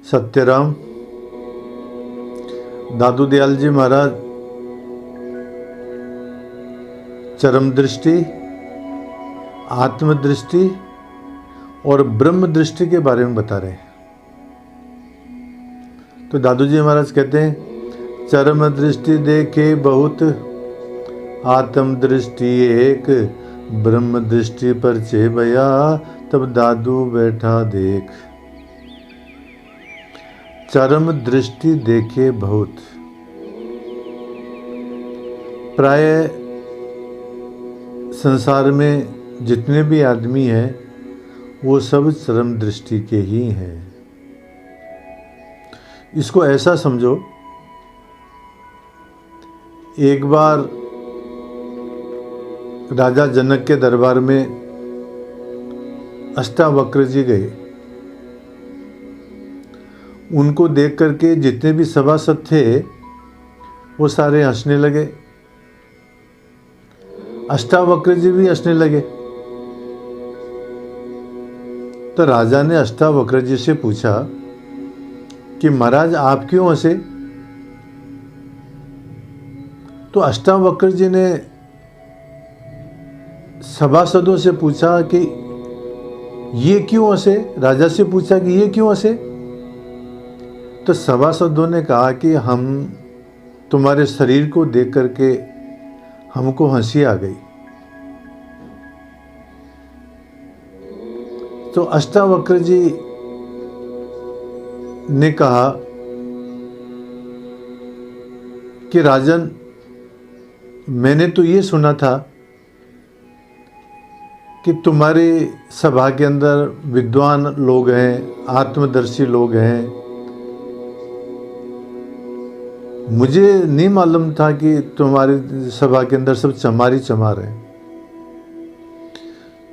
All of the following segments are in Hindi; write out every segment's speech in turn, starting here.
सत्यराम दादू दयाल जी महाराज चरम दृष्टि, आत्मदृष्टि और ब्रह्म दृष्टि के बारे में बता रहे हैं। तो दादू जी महाराज कहते हैं, चरम दृष्टि देखे बहुत, आत्म दृष्टि एक, ब्रह्म दृष्टि पर चे भया, तब दादू बैठा देख। चरम दृष्टि देखे बहुत। प्राय संसार में जितने भी आदमी हैं वो सब चरम दृष्टि के ही हैं। इसको ऐसा समझो, एक बार राजा जनक के दरबार में अष्टावक्र जी गए। उनको देख करके जितने भी सभासद थे वो सारे हंसने लगे, अष्टावक्र जी भी हंसने लगे। तो राजा ने अष्टावक्र जी से पूछा कि महाराज आप क्यों हंसे? तो अष्टावक्र जी ने सभासदों से पूछा कि ये क्यों हंसे? राजा से पूछा कि ये क्यों हंसे? तो सभासदों ने कहा कि हम तुम्हारे शरीर को देख करके हमको हंसी आ गई। तो अष्टावक्र जी ने कहा कि राजन, मैंने तो ये सुना था कि तुम्हारी सभा के अंदर विद्वान लोग हैं, आत्मदर्शी लोग हैं। मुझे नहीं मालूम था कि तुम्हारी सभा के अंदर सब चमार ही चमार हैं।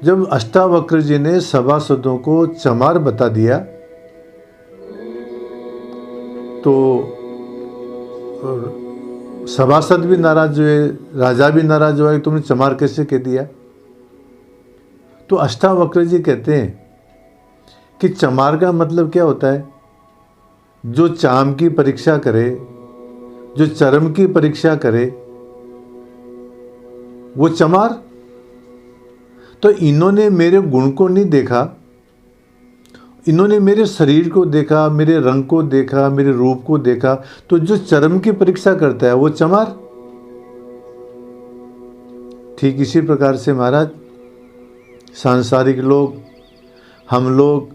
जब अष्टावक्र जी ने सभासदों को चमार बता दिया तो सभासद भी नाराज हुए, राजा भी नाराज हुआ कि तुमने चमार कैसे कह दिया। तो अष्टावक्र जी कहते हैं कि चमार का मतलब क्या होता है? जो चाम की परीक्षा करे, जो चरम की परीक्षा करे, वो चमार। तो इन्होंने मेरे गुण को नहीं देखा, इन्होंने मेरे शरीर को देखा, मेरे रंग को देखा, मेरे रूप को देखा। तो जो चरम की परीक्षा करता है वो चमार। ठीक इसी प्रकार से महाराज सांसारिक लोग, हम लोग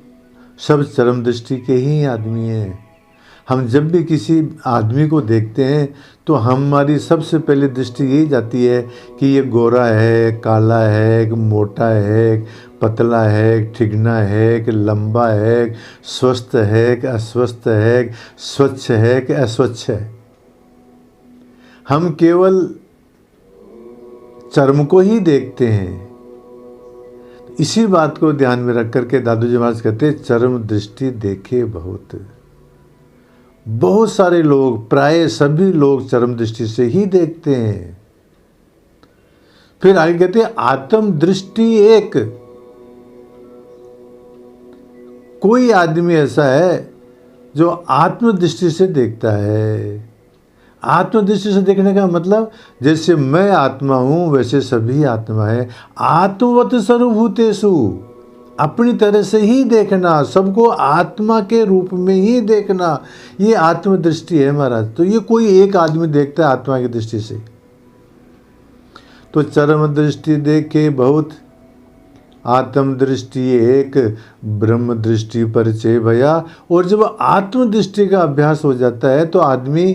सब चरम दृष्टि के ही आदमी हैं। हम जब भी किसी आदमी को देखते हैं तो हमारी सबसे पहले दृष्टि यही जाती है कि ये गोरा है, काला है, कि मोटा है, पतला है, ठिगना है, कि लंबा है, स्वस्थ है कि अस्वस्थ है, स्वच्छ है कि अस्वच्छ है। हम केवल चर्म को ही देखते हैं। इसी बात को ध्यान में रख करके दादू जी महाराज कहते हैं, चरम दृष्टि देखे बहुत। बहुत सारे लोग, प्राय सभी लोग चरम दृष्टि से ही देखते हैं। फिर आगे कहते हैं, आत्म दृष्टि एक। कोई आदमी ऐसा है जो आत्म दृष्टि से देखता है। आत्म दृष्टि से देखने का मतलब, जैसे मैं आत्मा हूं वैसे सभी आत्मा है। आत्मवत सर्वभूतेषु, अपनी तरह से ही देखना, सबको आत्मा के रूप में ही देखना, ये आत्मदृष्टि है महाराज। तो ये कोई एक आदमी देखता है आत्मा की दृष्टि से। तो चरम दृष्टि देखे बहुत, आत्म दृष्टि एक, ब्रह्म दृष्टि पर चे भया। और जब आत्म दृष्टि का अभ्यास हो जाता है तो आदमी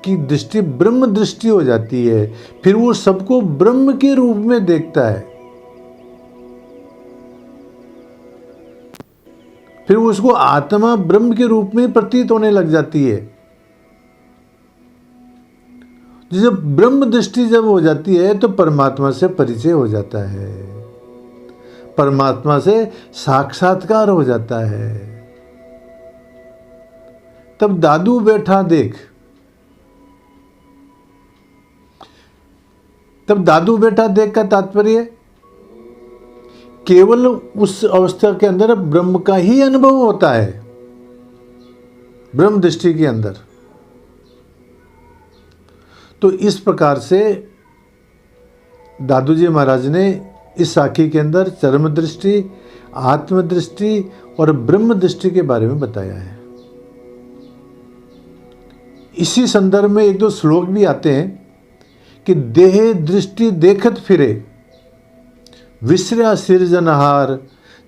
की दृष्टि ब्रह्म दृष्टि हो जाती है। फिर वो सबको ब्रह्म के रूप में देखता है। फिर उसको आत्मा ब्रह्म के रूप में प्रतीत होने लग जाती है। जब ब्रह्म दृष्टि जब हो जाती है तो परमात्मा से परिचय हो जाता है, परमात्मा से साक्षात्कार हो जाता है। तब दादू बैठा देख। तब दादू बैठा देख का तात्पर्य केवल उस अवस्था के अंदर ब्रह्म का ही अनुभव होता है। ब्रह्म दृष्टि के अंदर। तो इस प्रकार से दादू जी महाराज ने इस साखी के अंदर चरम दृष्टि, आत्मदृष्टि और ब्रह्म दृष्टि के बारे में बताया है। इसी संदर्भ में एक दो श्लोक भी आते हैं कि देह दृष्टि देखत फिरे, विश्रया सिरजनहार,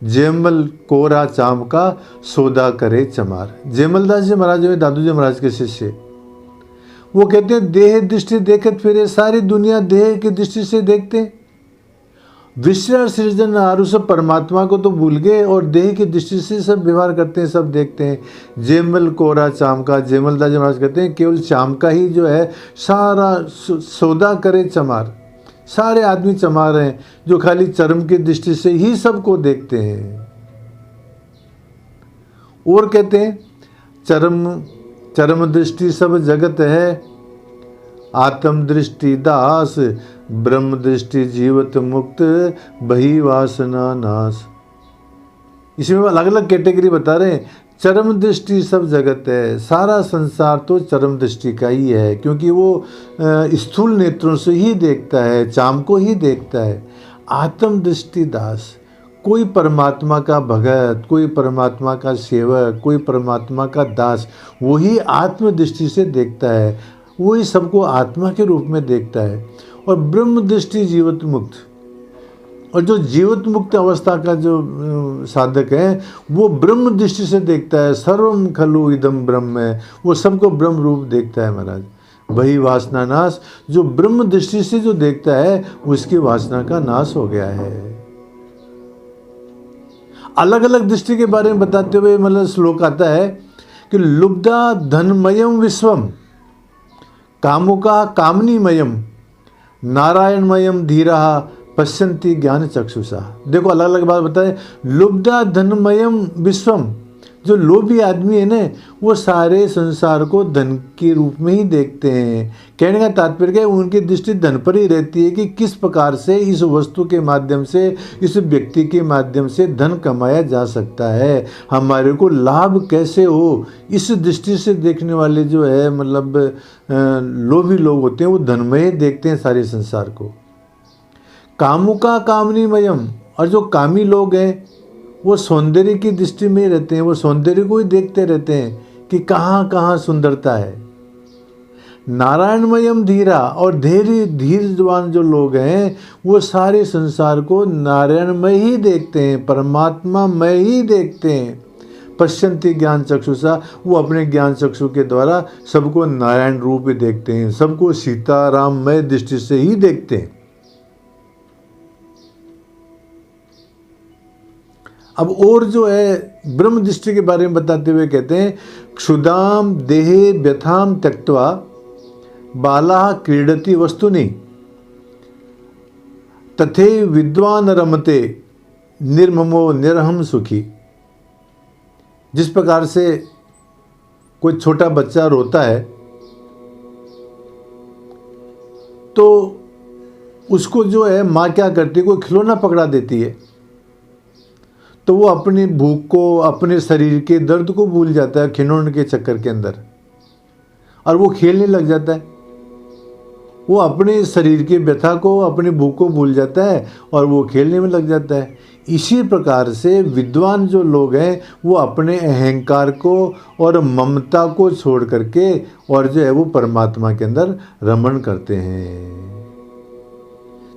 जयमल कोरा चाम का सौदा करे चमार। जयमलदास जी महाराज जो है दादू जी महाराज के शिष्य, वो कहते हैं देह दृष्टि देखत फिरे, सारी दुनिया देह की दृष्टि से देखते हैं। विश्रया सृजनहार, उस परमात्मा को तो भूल गए और देह की दृष्टि से सब व्यवहार करते हैं, सब देखते हैं। जयमल कोरा चाम का, जयमलदास जी महाराज कहते हैं केवल चाम का ही जो है सारा सौदा करे चमार। सारे आदमी चमार हैं जो खाली चरम की दृष्टि से ही सबको देखते हैं। और कहते हैं चरम दृष्टि सब जगत है, आत्म दृष्टि दास, ब्रह्म दृष्टि जीवत मुक्त, बही वासना नाश। इसमें अलग अलग कैटेगरी बता रहे हैं। चरम दृष्टि सब जगत है, सारा संसार तो चरम दृष्टि का ही है, क्योंकि वो स्थूल नेत्रों से ही देखता है, चाम को ही देखता है। आत्म दृष्टि दास, कोई परमात्मा का भगत, कोई परमात्मा का सेवक, कोई परमात्मा का दास, वही आत्म दृष्टि से देखता है, वही सबको आत्मा के रूप में देखता है। और ब्रह्म दृष्टि जीवत मुक्त, और जो जीवत मुक्त अवस्था का जो साधक है वो ब्रह्म दृष्टि से देखता है। सर्वम खलु इदम ब्रह्म है, वो सबको ब्रह्म रूप देखता है महाराज। वही वासना नाश, जो ब्रह्म दृष्टि से जो देखता है उसकी वासना का नाश हो गया है। अलग अलग दृष्टि के बारे में बताते हुए मतलब श्लोक आता है कि लुब्धा धनमयम विश्वम, कामुका कामनीमयम, नारायणमयम धीरा पश्यन्ति ज्ञान चक्षुषा। देखो अलग अलग बात बताए। लुब्धा धनमयम विश्वम, जो लोभी आदमी है ना वो सारे संसार को धन के रूप में ही देखते हैं। कहने का तात्पर्य क्या है, उनकी दृष्टि धन पर ही रहती है कि किस प्रकार से इस वस्तु के माध्यम से, इस व्यक्ति के माध्यम से धन कमाया जा सकता है, हमारे को लाभ कैसे हो। इस दृष्टि से देखने वाले जो है मतलब लोभी लोग होते हैं वो धनमय देखते हैं सारे संसार को। कामुका कामनीमयम, और जो कामी लोग हैं वो सौंदर्य की दृष्टि में ही रहते हैं, वो सौंदर्य को ही देखते रहते हैं कि कहाँ कहाँ सुंदरता है। नारायणमयम धीरा, और धीरवान जो लोग हैं वो सारे संसार को नारायणमय ही देखते हैं, परमात्मा मय ही देखते हैं। पश्यन्ति ज्ञान चक्षुषा, वो अपने ज्ञान चक्षु के द्वारा सबको नारायण रूप ही देखते हैं, सबको सीताराममय दृष्टि से ही देखते हैं। अब और जो है ब्रह्म दृष्टि के बारे में बताते हुए कहते हैं क्षुदाम देहे व्यथाम त्यक्त्वा बाला क्रीडति वस्तुनि, तथे विद्वान रमते निर्ममो निरहम सुखी। जिस प्रकार से कोई छोटा बच्चा रोता है तो उसको जो है माँ क्या करती है, कोई खिलौना पकड़ा देती है तो वो अपनी भूख को, अपने शरीर के दर्द को भूल जाता है खिलौने के चक्कर के अंदर, और वो खेलने लग जाता है। वो अपने शरीर की व्यथा को, अपनी भूख को भूल जाता है और वो खेलने में लग जाता है। इसी प्रकार से विद्वान जो लोग हैं वो अपने अहंकार को और ममता को छोड़ करके और जो है वो परमात्मा के अंदर रमण करते हैं।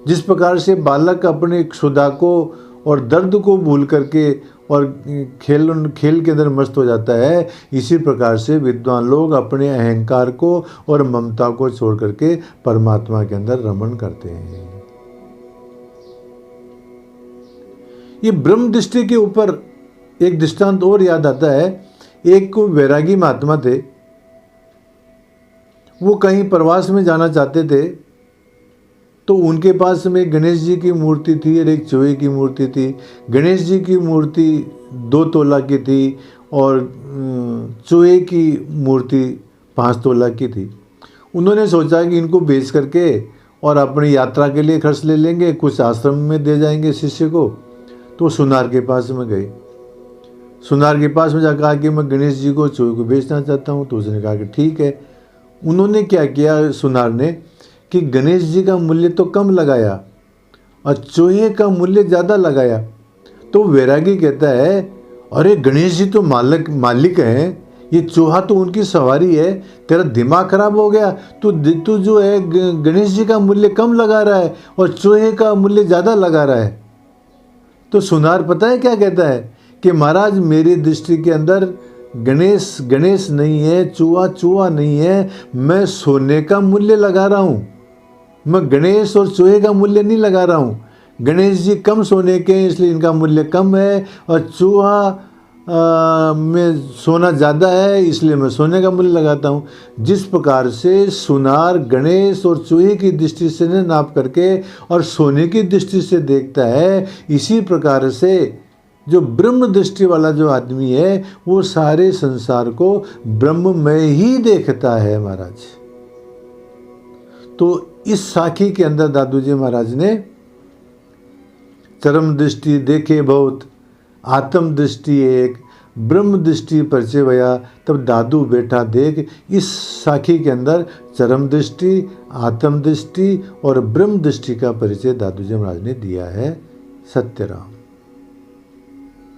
जिस प्रकार से बालक अपने क्षुधा को और दर्द को भूल करके और खेल के अंदर मस्त हो जाता है, इसी प्रकार से विद्वान लोग अपने अहंकार को और ममता को छोड़ करके परमात्मा के अंदर रमण करते हैं। ये ब्रह्म दृष्टि के ऊपर एक दृष्टांत और याद आता है। एक को वैरागी महात्मा थे, वो कहीं प्रवास में जाना चाहते थे तो उनके पास में गणेश जी की मूर्ति थी और एक चूहे की मूर्ति थी। गणेश जी की मूर्ति 2 तोला की थी और चूहे की मूर्ति 5 तोला की थी। उन्होंने सोचा कि इनको बेच करके और अपनी यात्रा के लिए खर्च ले लेंगे, कुछ आश्रम में दे जाएंगे शिष्य को। तो सुनार के पास में गए। सुनार के पास में जाकर कहा कि मैं गणेश जी को चूहे को बेचना चाहता हूँ। तो उसने कहा कि ठीक है। उन्होंने क्या किया सुनार ने कि गणेश जी का मूल्य तो कम लगाया और चूहे का मूल्य ज़्यादा लगाया। तो वैरागी कहता है, अरे गणेश जी तो मालिक हैं, ये चूहा तो उनकी सवारी है, तेरा दिमाग खराब हो गया। तू जो है गणेश जी का मूल्य कम लगा रहा है और चूहे का मूल्य ज़्यादा लगा रहा है। तो सुनार पता है क्या कहता है कि महाराज मेरी दृष्टि के अंदर गणेश गणेश नहीं है, चूहा चूहा नहीं है, मैं सोने का मूल्य लगा रहा हूँ। मैं गणेश और चूहे का मूल्य नहीं लगा रहा हूँ। गणेश जी कम सोने के हैं इसलिए इनका मूल्य कम है, और चूहा में सोना ज़्यादा है इसलिए मैं सोने का मूल्य लगाता हूँ। जिस प्रकार से सुनार गणेश और चूहे की दृष्टि से न नाप करके और सोने की दृष्टि से देखता है, इसी प्रकार से जो ब्रह्म दृष्टि वाला जो आदमी है वो सारे संसार को ब्रह्म में ही देखता है महाराज। तो इस साखी के अंदर दादू जी महाराज ने चरम दृष्टि देखे बहुत, आत्म दृष्टि एक, ब्रह्म दृष्टि परिचय भया। तब दादू बैठा देख, इस साखी के अंदर चरम दृष्टि, आत्म दृष्टि और ब्रह्म दृष्टि का परिचय दादू जी महाराज ने दिया है। सत्यराम।